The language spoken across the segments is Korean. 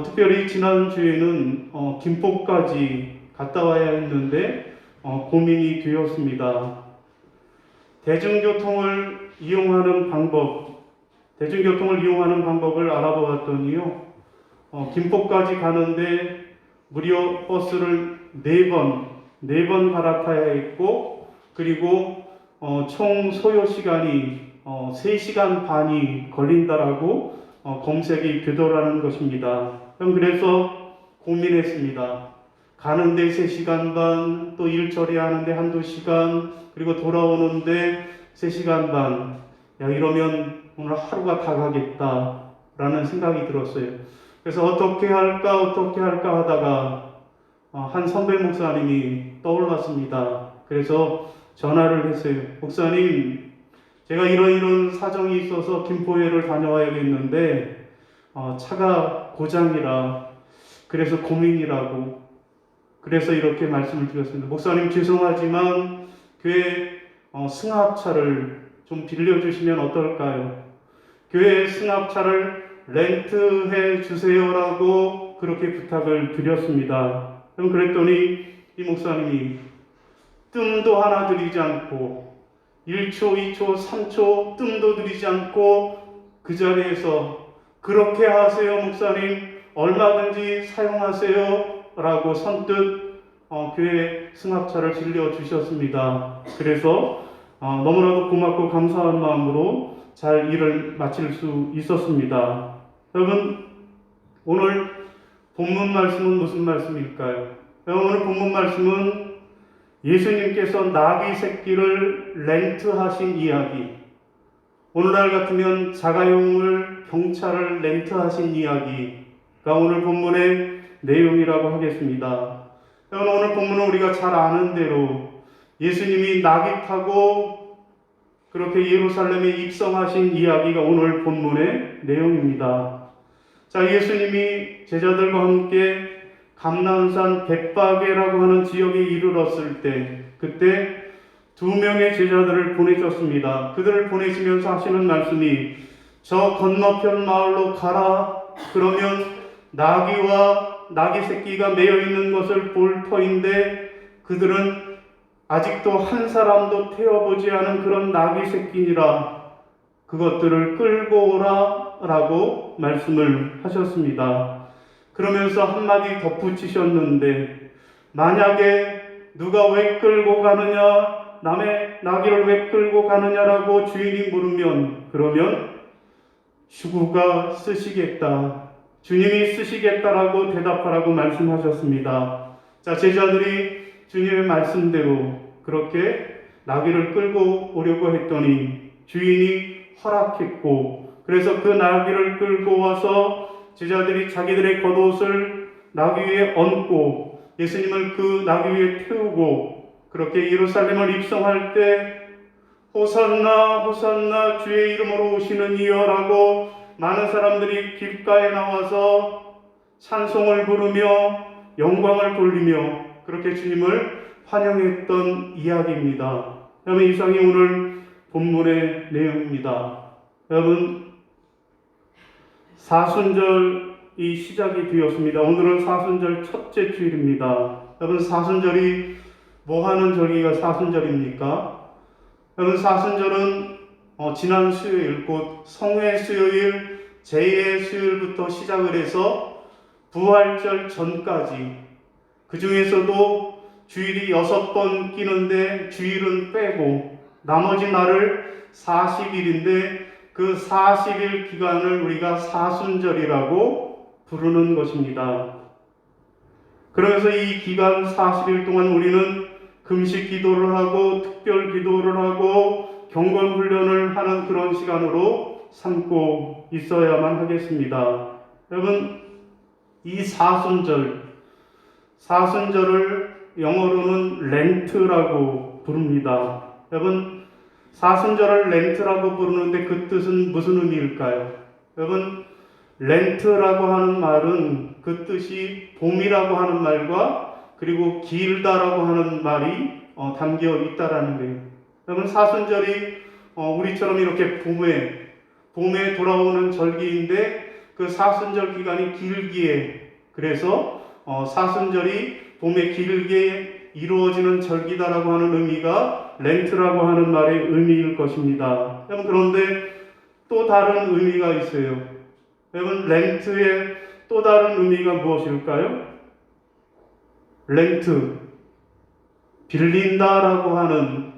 특별히 지난주에는 김포까지 갔다 와야 했는데 고민이 되었습니다. 대중교통을 이용하는 대중교통을 이용하는 방법을 알아보았더니요. 김포까지 가는데 무려 버스를 4번 갈아타야 했고, 그리고 총 소요 시간이 3시간 반이 걸린다라고 검색이 되더라는 것입니다. 그래서 고민했습니다. 가는데 3시간 반, 또 일 처리하는데 한두 시간, 그리고 돌아오는데 3시간 반. 야, 이러면 오늘 하루가 다 가겠다라는 생각이 들었어요. 그래서 어떻게 할까 하다가 한 선배 목사님이 떠올랐습니다. 그래서 전화를 했어요. 목사님, 제가 이런 사정이 있어서 김포회를 다녀와야겠는데 차가 고장이라 그래서 고민이라고, 그래서 이렇게 말씀을 드렸습니다. 목사님, 죄송하지만 교회 승합차를 좀 빌려주시면 어떨까요? 교회 승합차를 렌트해 주세요라고 그렇게 부탁을 드렸습니다. 그럼 그랬더니 이 목사님이 뜸도 하나 들이지 않고 1초, 2초, 3초 뜸도 들이지 않고 그 자리에서 그렇게 하세요 목사님, 얼마든지 사용하세요 라고 선뜻 교회 승합차를 빌려주셨습니다. 그래서 너무나도 고맙고 감사한 마음으로 잘 일을 마칠 수 있었습니다. 여러분, 오늘 본문 말씀은 무슨 말씀일까요? 오늘 본문 말씀은 예수님께서 나귀 새끼를 렌트하신 이야기, 오늘날 같으면 자가용을 경차를 렌트하신 이야기가 오늘 본문의 내용이라고 하겠습니다. 오늘 본문은 우리가 잘 아는 대로 예수님이 나귀 타고 그렇게 예루살렘에 입성하신 이야기가 오늘 본문의 내용입니다. 자, 예수님이 제자들과 함께 감람산 벳바게라고 하는 지역에 이르렀을 때, 그때 2명의 제자들을 보내셨습니다. 그들을 보내시면서 하시는 말씀이 저 건너편 마을로 가라. 그러면 나귀 새끼가 매여 있는 것을 볼 터인데 그들은 아직도 한 사람도 태워보지 않은 그런 나귀 새끼니라. 그것들을 끌고 오라 라고 말씀을 하셨습니다. 그러면서 한마디 덧붙이셨는데, 만약에 누가 왜 끌고 가느냐, 남의 나귀를 왜 끌고 가느냐라고 주인이 물으면, 그러면 주구가 쓰시겠다, 주님이 쓰시겠다라고 대답하라고 말씀하셨습니다. 자, 제자들이 주님의 말씀대로 그렇게 나귀를 끌고 오려고 했더니 주인이 허락했고, 그래서 그 나귀를 끌고 와서 제자들이 자기들의 겉옷을 나귀 위에 얹고 예수님을 그 나귀 위에 태우고 그렇게 예루살렘을 입성할 때 호산나 호산나 주의 이름으로 오시는 이여라고 많은 사람들이 길가에 나와서 찬송을 부르며 영광을 돌리며 그렇게 주님을 환영했던 이야기입니다. 여러분, 이상이 오늘 본문의 내용입니다. 여러분, 사순절이 시작이 되었습니다. 오늘은 사순절 첫째 주일입니다. 여러분, 사순절이 뭐 하는 절기가 사순절입니까? 여러분, 사순절은 지난 수요일, 곧 성회 수요일, 제2의 수요일부터 시작을 해서 부활절 전까지, 그 중에서도 주일이 6번 끼는데 주일은 빼고 나머지 날을 40일인데 그 40일 기간을 우리가 사순절이라고 부르는 것입니다. 그러면서 이 기간 40일 동안 우리는 금식 기도를 하고 특별 기도를 하고 경건 훈련을 하는 그런 시간으로 삼고 있어야만 하겠습니다. 여러분, 이 사순절을 영어로는 렌트라고 부릅니다. 여러분, 사순절을 렌트라고 부르는데 그 뜻은 무슨 의미일까요? 여러분, 렌트라고 하는 말은 그 뜻이 봄이라고 하는 말과 그리고 길다라고 하는 말이 담겨 있다라는 거예요. 여러분, 사순절이 우리처럼 이렇게 봄에 돌아오는 절기인데 그 사순절 기간이 길기에, 그래서 사순절이 봄에 길게 이루어지는 절기다라고 하는 의미가 렌트라고 하는 말의 의미일 것입니다. 여러분, 그런데 또 다른 의미가 있어요. 여러분, 렌트의 또 다른 의미가 무엇일까요? 렌트, 빌린다라고 하는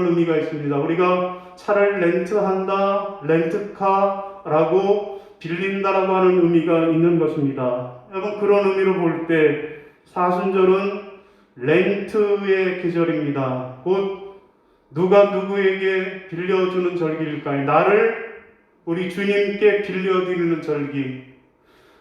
의미가 있습니다. 우리가 차를 렌트한다, 렌트카라고 빌린다라고 하는 의미가 있는 것입니다. 여러분, 그런 의미로 볼 때 사순절은 렌트의 계절입니다. 곧 누가 누구에게 빌려주는 절기일까요? 나를 우리 주님께 빌려드리는 절기.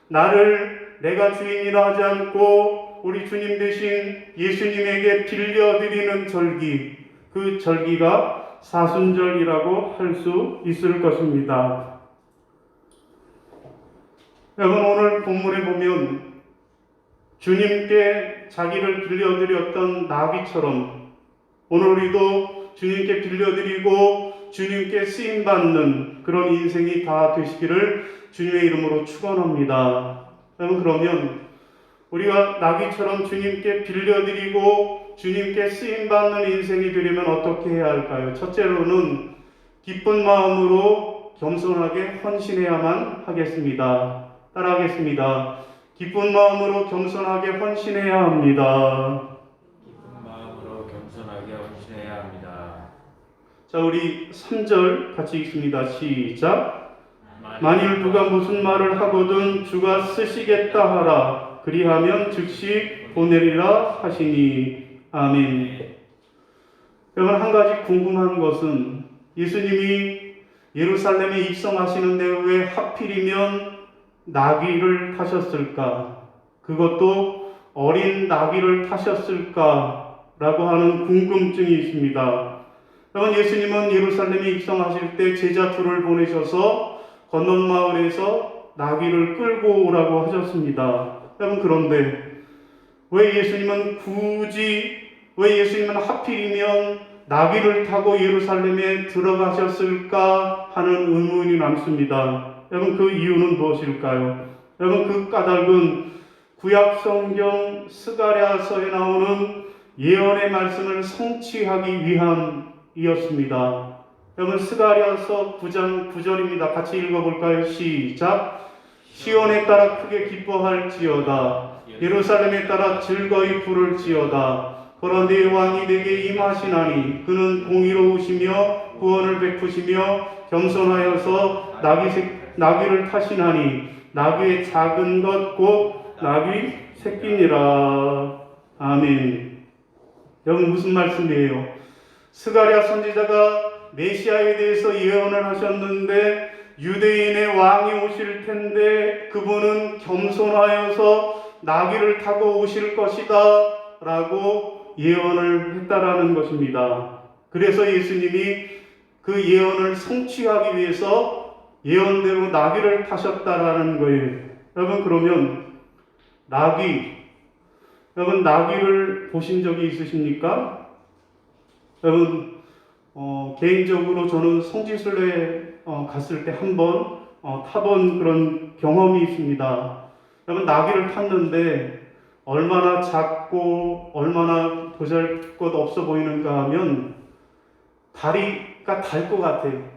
나를 내가 주인이라 하지 않고 우리 주님 대신 예수님에게 빌려드리는 절기. 그 절기가 사순절이라고 할 수 있을 것입니다. 여러분, 오늘 본문에 보면 주님께 자기를 빌려드렸던 나비처럼 오늘 우리도 주님께 빌려드리고 주님께 쓰임받는 그런 인생이 다 되시기를 주님의 이름으로 축원합니다. 여러분, 그러면 우리가 나비처럼 주님께 빌려드리고 주님께 쓰임받는 인생이 되려면 어떻게 해야 할까요? 첫째로는 기쁜 마음으로 겸손하게 헌신해야만 하겠습니다. 따라하겠습니다. 기쁜 마음으로 겸손하게 헌신해야 합니다. 기쁜 마음으로 겸손하게 헌신해야 합니다. 자, 우리 3절 같이 읽습니다. 시작. 만일 누가 무슨 말을 하거든 주가 쓰시겠다 하라. 그리하면 즉시 보내리라 하시니. 아멘. 여러분, 한 가지 궁금한 것은 예수님이 예루살렘에 입성하시는데 왜 하필이면 나귀를 타셨을까? 그것도 어린 나귀를 타셨을까라고 하는 궁금증이 있습니다. 여러분, 예수님은 예루살렘에 입성하실 때 제자 둘을 보내셔서 건넌 마을에서 나귀를 끌고 오라고 하셨습니다. 여러분, 그런데 왜 예수님은 하필이면 나귀를 타고 예루살렘에 들어가셨을까 하는 의문이 남습니다. 여러분, 그 이유는 무엇일까요? 여러분, 그 까닭은 구약 성경 스가랴서에 나오는 예언의 말씀을 성취하기 위함이었습니다. 여러분, 스가랴서 9장 9절입니다. 같이 읽어볼까요? 시작. 시온에 따라 크게 기뻐할지어다. 예루살렘에 따라 즐거이 부를지어다. 그런데 왕이 내게 임하시나니 그는 공의로우시며 구원을 베푸시며 겸손하여서 나귀를 타시나니 나귀의 작은 것 곧 나귀 새끼니라. 아멘. 여러분, 무슨 말씀이에요? 스가랴 선지자가 메시아에 대해서 예언을 하셨는데 유대인의 왕이 오실 텐데 그분은 겸손하여서 나귀를 타고 오실 것이다 라고 예언을 했다라는 것입니다. 그래서 예수님이 그 예언을 성취하기 위해서 예언대로 나귀를 타셨다라는 거예요. 여러분, 그러면 여러분, 나귀를 보신 적이 있으십니까? 여러분, 개인적으로 저는 성지순례 갔을 때 한번 타본 그런 경험이 있습니다. 여러분, 나귀를 탔는데 얼마나 작고 얼마나 보잘것없어 보이는가 하면 다리가 달 것 같아요.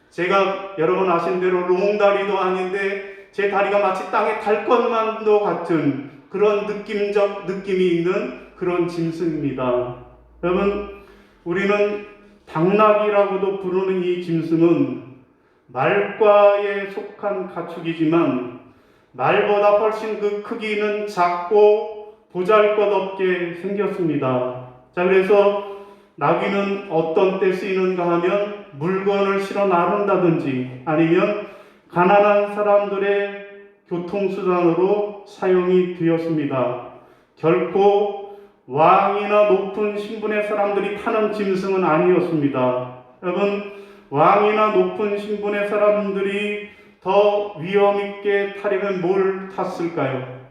제가 여러분 아신 대로 롱다리도 아닌데 제 다리가 마치 땅에 달 것만도 같은 그런 느낌이 있는 그런 짐승입니다. 여러분, 우리는 당나귀라고도 부르는 이 짐승은 말과에 속한 가축이지만 말보다 훨씬 그 크기는 작고 보잘것없게 생겼습니다. 자, 그래서 나귀는 어떤 때 쓰이는가 하면 물건을 실어 나른다든지 아니면 가난한 사람들의 교통수단으로 사용이 되었습니다. 결코 왕이나 높은 신분의 사람들이 타는 짐승은 아니었습니다. 여러분, 왕이나 높은 신분의 사람들이 더 위험있게 타려면 뭘 탔을까요?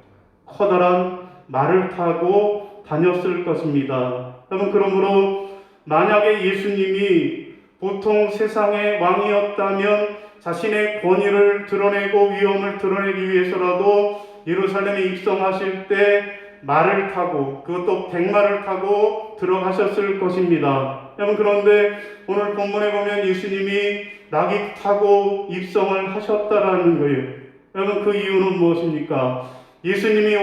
커다란 말을 타고 다녔을 것입니다. 여러분, 그러므로 만약에 예수님이 보통 세상의 왕이었다면 자신의 권위를 드러내고 위엄을 드러내기 위해서라도 예루살렘에 입성하실 때 말을 타고, 그것도 백마를 타고 들어가셨을 것입니다. 여러분, 그런데 오늘 본문에 보면 예수님이 낙이 타고 입성을 하셨다라는 거예요. 여러분, 그 이유는 무엇입니까? 예수님이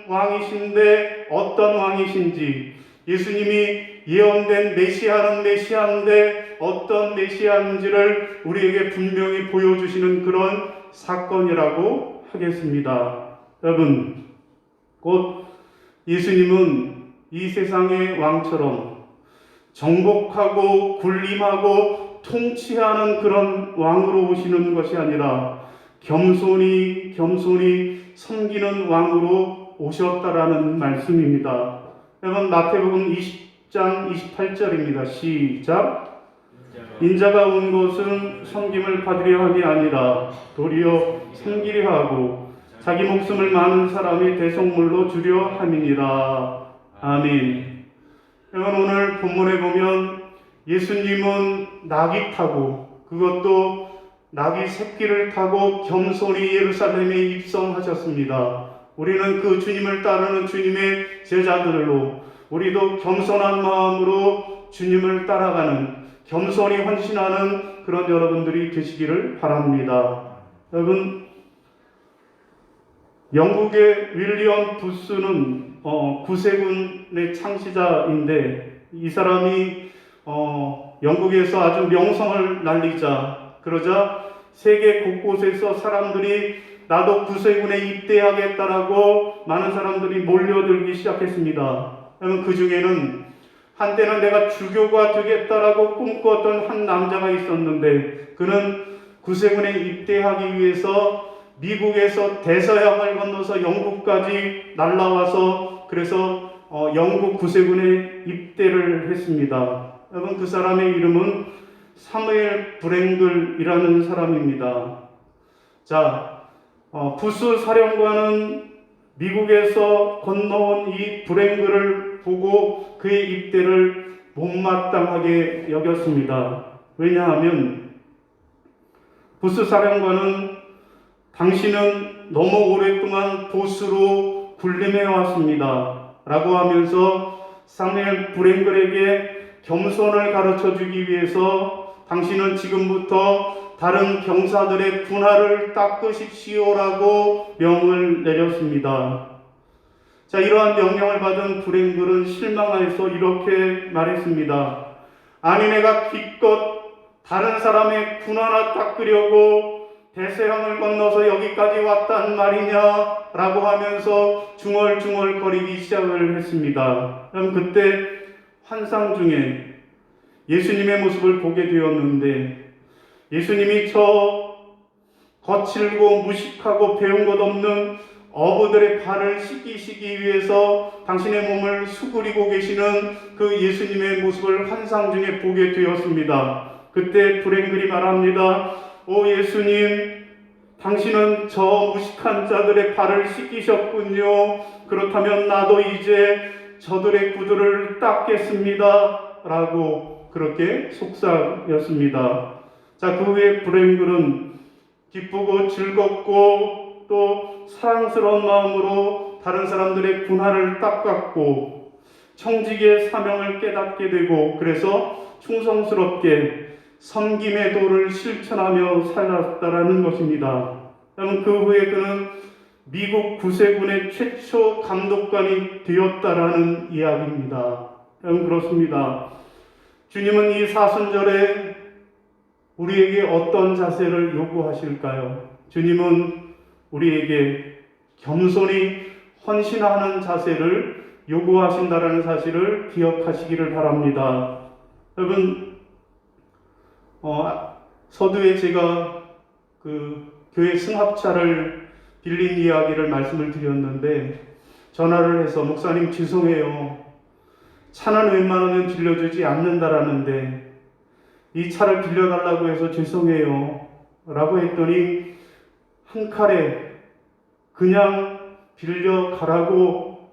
왕이신데 어떤 왕이신지, 예수님이 예언된 메시아는 메시아인데 어떤 메시아인지를 우리에게 분명히 보여주시는 그런 사건이라고 하겠습니다. 여러분, 곧 예수님은 이 세상의 왕처럼 정복하고 군림하고 통치하는 그런 왕으로 오시는 것이 아니라 겸손히 섬기는 왕으로 오셨다라는 말씀입니다. 여러분, 마태복음 20장 28절입니다. 시작. 인자가 온 것은 섬김을 받으려 함이 아니라 도리어 섬기려 하고 자기 목숨을 많은 사람이 대속물로 주려 함이니라. 아멘. 여러분, 오늘 본문에 보면 예수님은 낙이 타고, 그것도 낙이 새끼를 타고 겸손히 예루살렘에 입성하셨습니다. 우리는 그 주님을 따르는 주님의 제자들로, 우리도 겸손한 마음으로 주님을 따라가는, 겸손히 헌신하는 그런 여러분들이 되시기를 바랍니다. 여러분, 영국의 윌리엄 부스는 구세군의 창시자인데, 이 사람이 영국에서 아주 명성을 날리자, 그러자 세계 곳곳에서 사람들이 나도 구세군에 입대하겠다라고 많은 사람들이 몰려들기 시작했습니다. 여러분, 그 중에는 한때는 내가 주교가 되겠다라고 꿈꾸었던 한 남자가 있었는데, 그는 구세군에 입대하기 위해서 미국에서 대서양을 건너서 영국까지 날라와서 그래서 영국 구세군에 입대를 했습니다. 여러분, 그 사람의 이름은 사무엘 브랭글이라는 사람입니다. 자, 부스 사령관은 미국에서 건너온 이 브랭글을 보고 그의 입대를 못마땅하게 여겼습니다. 왜냐하면 부스 사령관은 당신은 너무 오랫동안 보스로 군림해 왔습니다 라고 하면서 사무엘 브랭글에게 겸손을 가르쳐 주기 위해서 당신은 지금부터 다른 병사들의 군화를 닦으십시오라고 명을 내렸습니다. 자, 이러한 명령을 받은 브랭글은 실망해서 이렇게 말했습니다. 아니, 내가 기껏 다른 사람의 군화나 닦으려고 대서양을 건너서 여기까지 왔단 말이냐 라고 하면서 중얼중얼거리기 시작을 했습니다. 그럼 그때 환상 중에 예수님의 모습을 보게 되었는데, 예수님이 저 거칠고 무식하고 배운 것 없는 어부들의 발을 씻기시기 위해서 당신의 몸을 수그리고 계시는 그 예수님의 모습을 환상 중에 보게 되었습니다. 그때 브랭글이 말합니다. 오 예수님, 당신은 저 무식한 자들의 발을 씻기셨군요. 그렇다면 나도 이제 저들의 구두를 닦겠습니다 라고 그렇게 속삭였습니다. 자, 그 후에 브랭글은 기쁘고 즐겁고 또 사랑스러운 마음으로 다른 사람들의 군화를 닦았고 청직의 사명을 깨닫게 되고, 그래서 충성스럽게 섬김의 도를 실천하며 살았다라는 것입니다. 여러분, 그 후에 그는 미국 구세군의 최초 감독관이 되었다라는 이야기입니다. 여러분, 그렇습니다. 주님은 이 사순절에 우리에게 어떤 자세를 요구하실까요? 주님은 우리에게 겸손히 헌신하는 자세를 요구하신다라는 사실을 기억하시기를 바랍니다. 여러분, 서두에 제가 그 교회 승합차를 빌린 이야기를 말씀을 드렸는데, 전화를 해서 목사님 죄송해요. 차는 웬만하면 빌려주지 않는다라는데 이 차를 빌려달라고 해서 죄송해요 라고 했더니 한 칼에 그냥 빌려가라고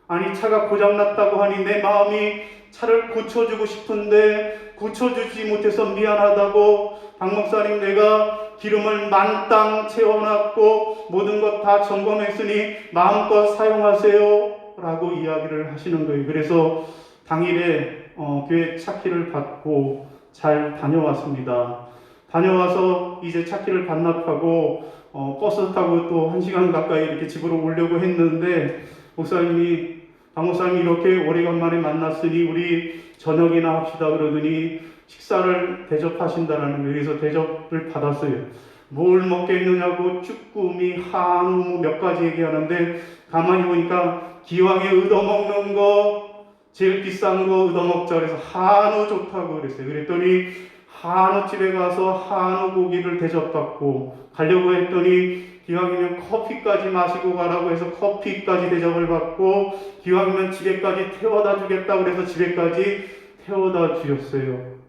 아니 차가 고장났다고 하니 내 마음이 차를 고쳐주고 싶은데 고쳐주지 못해서 미안하다고, 박 목사님 내가 기름을 만땅 채워놨고 모든 것 다 점검했으니 마음껏 사용하세요 라고 이야기를 하시는 거예요. 그래서 당일에 교회 차키를 받고 잘 다녀왔습니다. 다녀와서 이제 차키를 반납하고 버스 타고 또 1시간 가까이 이렇게 집으로 오려고 했는데 박 목사님이 이렇게 오래간만에 만났으니 우리 저녁이나 합시다 그러더니 식사를 대접하신다라는 거예요. 그래서 대접을 받았어요. 뭘 먹겠느냐고 쭈꾸미, 한우 몇 가지 얘기하는데 가만히 보니까 기왕에 얻어먹는 거 제일 비싼 거 얻어먹자 그래서 한우 좋다고 그랬어요. 그랬더니 한우집에 가서 한우 고기를 대접받고 가려고 했더니 기왕이면 커피까지 마시고 가라고 해서 커피까지 대접을 받고 기왕이면 집에까지 태워다 주겠다고 그래서 집에까지 태워다 주셨어요.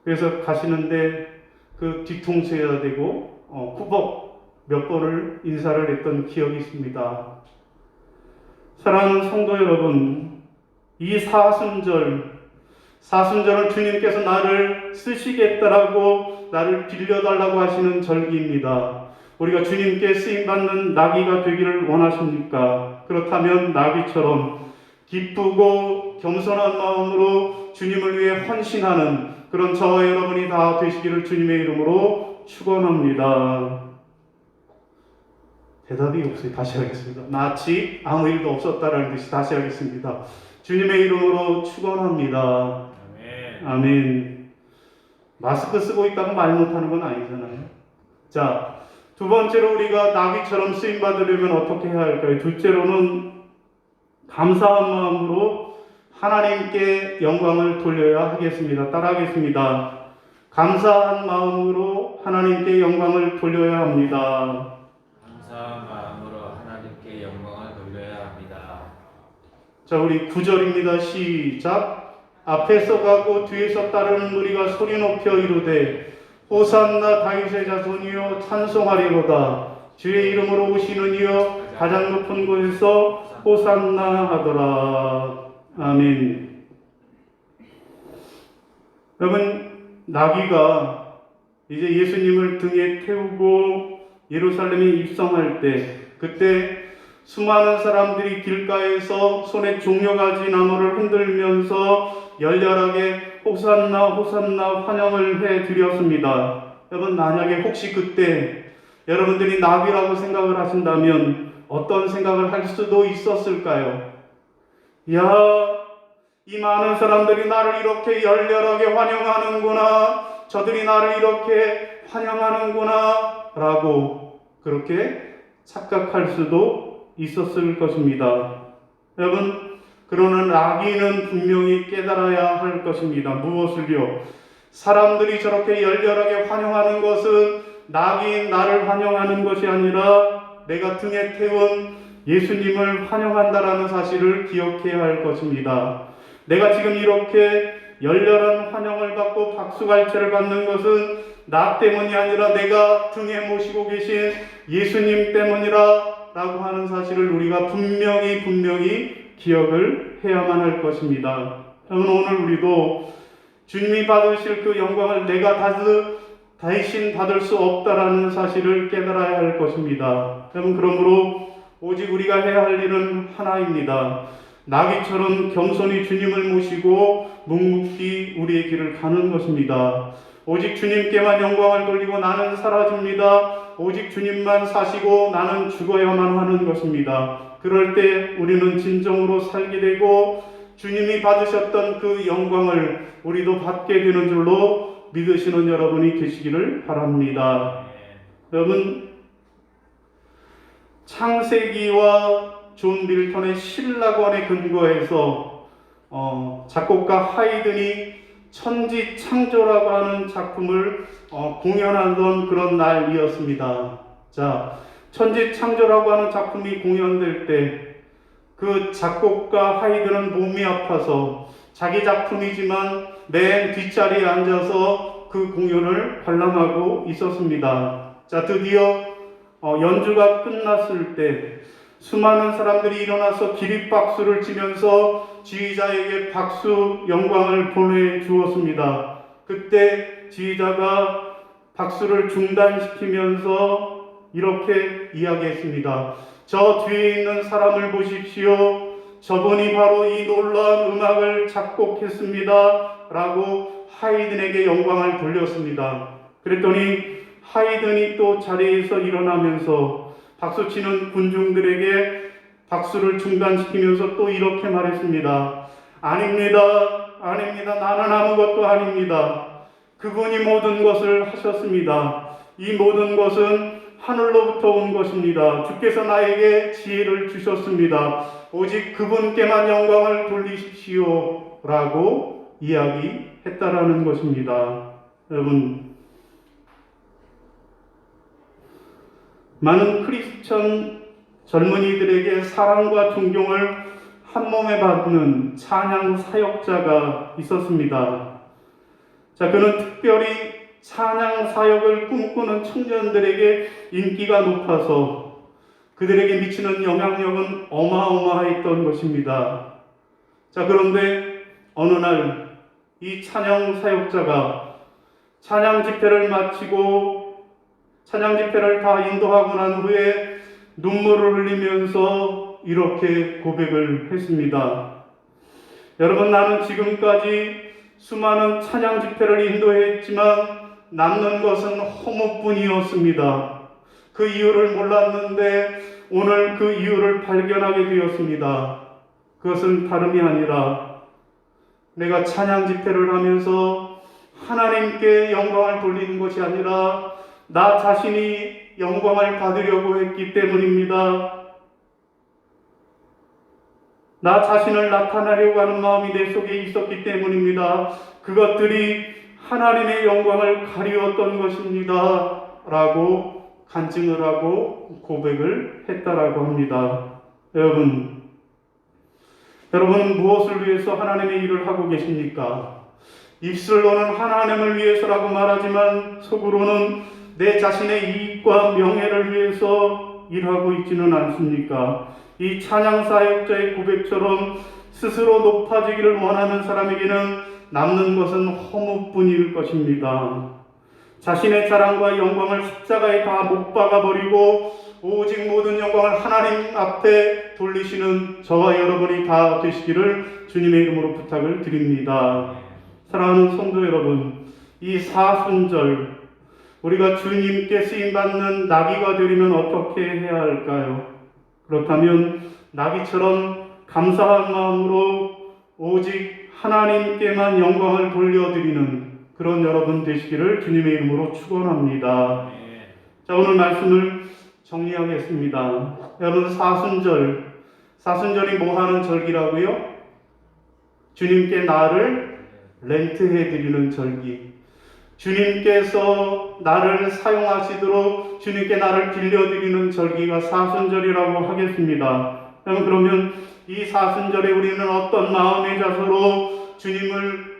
그래서 가시는데 그 뒤통수 해야 되고 꾸벅 몇 번을 인사를 했던 기억이 있습니다. 사랑하는 성도 여러분, 이 사순절은 주님께서 나를 쓰시겠다라고 나를 빌려달라고 하시는 절기입니다. 우리가 주님께 쓰임받는 나귀가 되기를 원하십니까? 그렇다면 나귀처럼 기쁘고 겸손한 마음으로 주님을 위해 헌신하는 그런 저와 여러분이 다 되시기를 주님의 이름으로 축원합니다. 대답이 없어요. 다시 하겠습니다. 마치 아무 일도 없었다라는 듯이 다시 하겠습니다. 주님의 이름으로 축원합니다. 아멘. 마스크 쓰고 있다고 말 못하는 건 아니잖아요. 자, 두 번째로 우리가 나귀처럼 쓰임 받으려면 어떻게 해야 할까요? 둘째로는 감사한 마음으로 하나님께 영광을 돌려야 하겠습니다. 따라하겠습니다. 감사한 마음으로 하나님께 영광을 돌려야 합니다. 감사한 마음으로 하나님께 영광을 돌려야 합니다. 자, 우리 9절입니다. 시작. 앞에서 가고 뒤에서 따르는 무리가 소리 높여 이르되 호산나 다윗의 자손이여 찬송하리로다. 주의 이름으로 오시는 이여 가장 높은 곳에서 호산나 하더라. 아멘. 여러분, 나귀가 이제 예수님을 등에 태우고 예루살렘에 입성할 때, 그때 수많은 사람들이 길가에서 손에 종려가지 나무를 흔들면서 열렬하게 호산나 호산나 환영을 해드렸습니다. 여러분, 만약에 혹시 그때 여러분들이 나귀라고 생각을 하신다면 어떤 생각을 할 수도 있었을까요? 야, 이 많은 사람들이 나를 이렇게 열렬하게 환영하는구나, 저들이 나를 이렇게 환영하는구나 라고 그렇게 착각할 수도 있었을 것입니다. 여러분, 그러나 나귀는 분명히 깨달아야 할 것입니다. 무엇을요? 사람들이 저렇게 열렬하게 환영하는 것은 나귀인 나를 환영하는 것이 아니라 내가 등에 태운 예수님을 환영한다라는 사실을 기억해야 할 것입니다. 내가 지금 이렇게 열렬한 환영을 받고 박수갈채를 받는 것은 나 때문이 아니라 내가 등에 모시고 계신 예수님 때문이라 라고 하는 사실을 우리가 분명히 기억을 해야만 할 것입니다. 여러분, 오늘 우리도 주님이 받으실 그 영광을 내가 대신 받을 수 없다라는 사실을 깨달아야 할 것입니다. 여러분, 그러므로 오직 우리가 해야 할 일은 하나입니다. 나귀처럼 겸손히 주님을 모시고 묵묵히 우리의 길을 가는 것입니다. 오직 주님께만 영광을 돌리고 나는 사라집니다. 오직 주님만 사시고 나는 죽어야만 하는 것입니다. 그럴 때 우리는 진정으로 살게 되고 주님이 받으셨던 그 영광을 우리도 받게 되는 줄로 믿으시는 여러분이 되시기를 바랍니다. 여러분, 창세기와 존 밀턴의 신라권에 근거해서 작곡가 하이든이 천지창조라고 하는 작품을 공연하던 그런 날이었습니다. 자, 천지창조라고 하는 작품이 공연될 때 그 작곡가 하이든은 몸이 아파서 자기 작품이지만 맨 뒷자리에 앉아서 그 공연을 관람하고 있었습니다. 자, 드디어 연주가 끝났을 때 수많은 사람들이 일어나서 기립박수를 치면서 지휘자에게 박수 영광을 보내주었습니다. 그때 지휘자가 박수를 중단시키면서 이렇게 이야기했습니다. 저 뒤에 있는 사람을 보십시오. 저분이 바로 이 놀라운 음악을 작곡했습니다. 라고 하이든에게 영광을 돌렸습니다. 그랬더니 하이든이 또 자리에서 일어나면서 박수치는 군중들에게 박수를 중단시키면서 또 이렇게 말했습니다. 아닙니다. 아닙니다. 나는 아무것도 아닙니다. 그분이 모든 것을 하셨습니다. 이 모든 것은 하늘로부터 온 것입니다. 주께서 나에게 지혜를 주셨습니다. 오직 그분께만 영광을 돌리십시오. 라고 이야기했다라는 것입니다. 여러분, 많은 크리스천 젊은이들에게 사랑과 존경을 한몸에 받는 찬양 사역자가 있었습니다. 자, 그는 특별히 찬양 사역을 꿈꾸는 청년들에게 인기가 높아서 그들에게 미치는 영향력은 어마어마했던 것입니다. 자, 그런데 어느 날 이 찬양 사역자가 찬양 집회를 마치고 찬양 집회를 다 인도하고 난 후에 눈물을 흘리면서 이렇게 고백을 했습니다. 여러분, 나는 지금까지 수많은 찬양 집회를 인도했지만 남는 것은 허무뿐이었습니다. 그 이유를 몰랐는데 오늘 그 이유를 발견하게 되었습니다. 그것은 다름이 아니라 내가 찬양 집회를 하면서 하나님께 영광을 돌리는 것이 아니라 나 자신이 영광을 받으려고 했기 때문입니다. 나 자신을 나타내려고 하는 마음이 내 속에 있었기 때문입니다. 그것들이 하나님의 영광을 가리웠던 것입니다. 라고 간증을 하고 고백을 했다라고 합니다. 여러분은 무엇을 위해서 하나님의 일을 하고 계십니까? 입술로는 하나님을 위해서라고 말하지만 속으로는 내 자신의 이익과 명예를 위해서 일하고 있지는 않습니까? 이 찬양 사역자의 고백처럼 스스로 높아지기를 원하는 사람에게는 남는 것은 허무뿐일 것입니다. 자신의 자랑과 영광을 십자가에 다 못 박아버리고 오직 모든 영광을 하나님 앞에 돌리시는 저와 여러분이 다 되시기를 주님의 이름으로 부탁을 드립니다. 사랑하는 성도 여러분, 이 사순절 우리가 주님께 쓰임받는 나귀가 되려면 어떻게 해야 할까요? 그렇다면 나귀처럼 감사한 마음으로 오직 하나님께만 영광을 돌려드리는 그런 여러분 되시기를 주님의 이름으로 축원합니다. 자, 오늘 말씀을 정리하겠습니다. 여러분, 사순절이 뭐 하는 절기라고요? 주님께 나를 렌트해 드리는 절기. 주님께서 나를 사용하시도록 주님께 나를 빌려드리는 절기가 사순절이라고 하겠습니다. 그러면 이 사순절에 우리는 어떤 마음의 자세로 주님을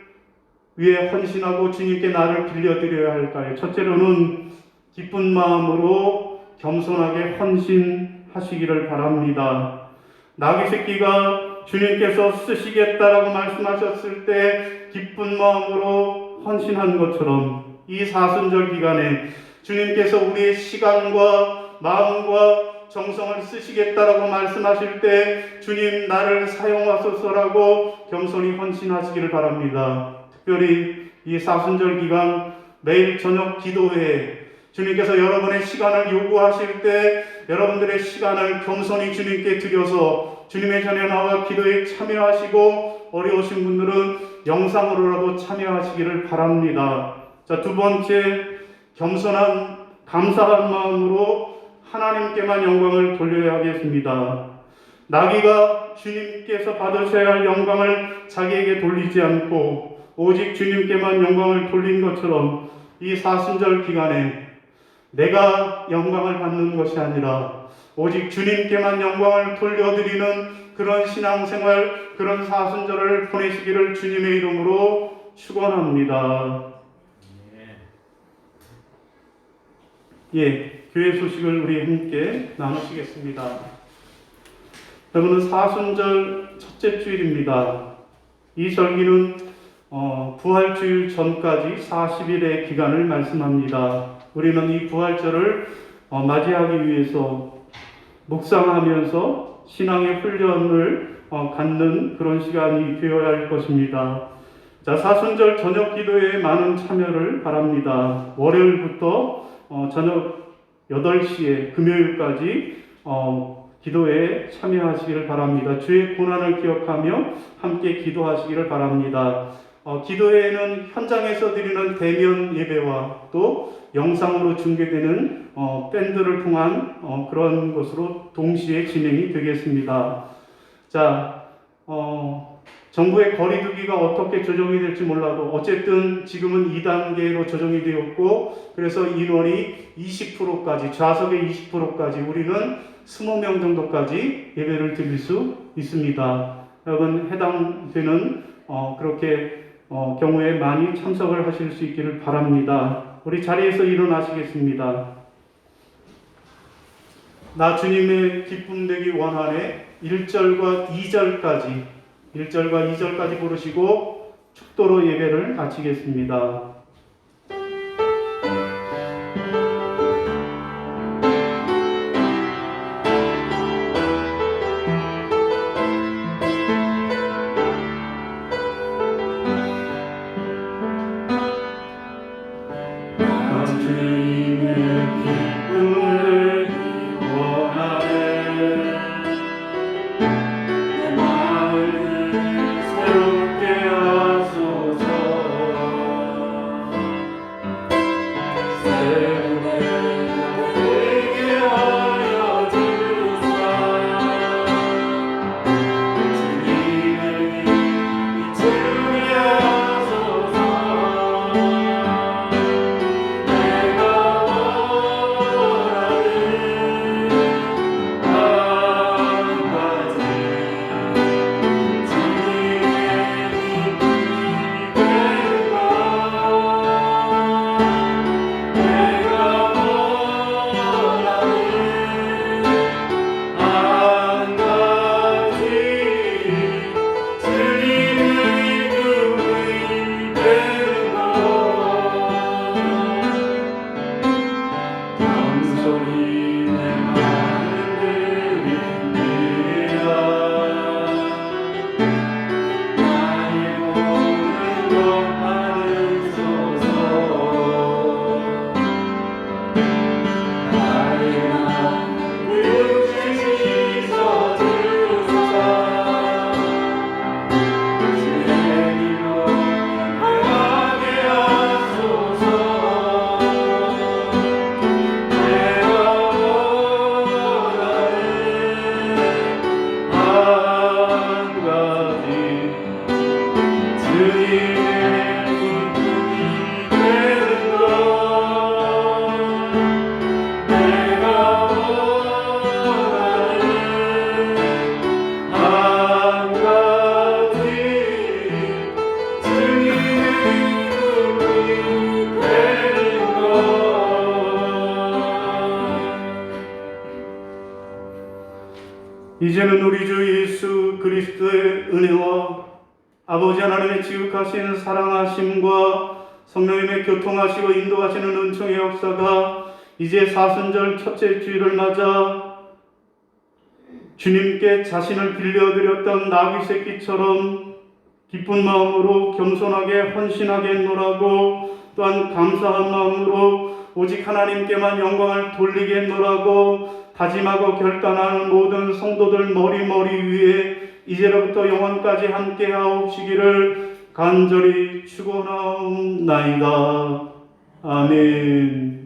위해 헌신하고 주님께 나를 빌려드려야 할까요? 첫째로는 기쁜 마음으로 겸손하게 헌신하시기를 바랍니다. 나귀 새끼가 주님께서 쓰시겠다라고 말씀하셨을 때 기쁜 마음으로 헌신한 것처럼 이 사순절 기간에 주님께서 우리의 시간과 마음과 정성을 쓰시겠다라고 말씀하실 때 주님 나를 사용하소서라고 겸손히 헌신하시기를 바랍니다. 특별히 이 사순절 기간 매일 저녁 기도회에 주님께서 여러분의 시간을 요구하실 때 여러분들의 시간을 겸손히 주님께 드려서 주님의 전에 나와 기도에 참여하시고 어려우신 분들은 영상으로라도 참여하시기를 바랍니다. 자, 두 번째, 겸손한 감사한 마음으로 하나님께만 영광을 돌려야 하겠습니다. 나귀가 주님께서 받으셔야 할 영광을 자기에게 돌리지 않고 오직 주님께만 영광을 돌린 것처럼 이 사순절 기간에 내가 영광을 받는 것이 아니라 오직 주님께만 영광을 돌려드리는 그런 신앙생활, 그런 사순절을 보내시기를 주님의 이름으로 축원합니다. 교회 소식을 우리 함께 나누시겠습니다. 여러분은 사순절 첫째 주일입니다. 이 절기는 부활주일 전까지 40일의 기간을 말씀합니다. 우리는 이 부활절을 맞이하기 위해서 묵상하면서 신앙의 훈련을 갖는 그런 시간이 되어야 할 것입니다. 자, 사순절 저녁 기도에 많은 참여를 바랍니다. 월요일부터 저녁 8시에 금요일까지 기도에 참여하시기를 바랍니다. 주의 고난을 기억하며 함께 기도하시기를 바랍니다. 기도회에는 현장에서 드리는 대면 예배와 또 영상으로 중계되는 밴드를 통한 그런 것으로 동시에 진행이 되겠습니다. 자, 정부의 거리두기가 어떻게 조정이 될지 몰라도 어쨌든 지금은 2단계로 조정이 되었고, 그래서 인원이 20%까지, 좌석의 20%까지, 우리는 20명 정도까지 예배를 드릴 수 있습니다. 여러분 해당되는 그렇게 경우에 많이 참석을 하실 수 있기를 바랍니다. 우리 자리에서 일어나시겠습니다. 나 주님의 기쁨 되기 원하네 1절과 2절까지 부르시고 축도로 예배를 마치겠습니다. 이제는 우리 주 예수 그리스도의 은혜와 아버지 하나님의 지극하신 사랑하심과 성령님의 교통하시고 인도하시는 은총의 역사가 이제 사순절 첫째 주일을 맞아 주님께 자신을 빌려드렸던 나귀 새끼처럼 기쁜 마음으로 겸손하게 헌신하게 했노라고, 또한 감사한 마음으로 오직 하나님께만 영광을 돌리게 했노라고 다짐하고 결단하는 모든 성도들 머리 위에 이제로부터 영원까지 함께 하옵시기를 간절히 축원하옵나이다. 아멘.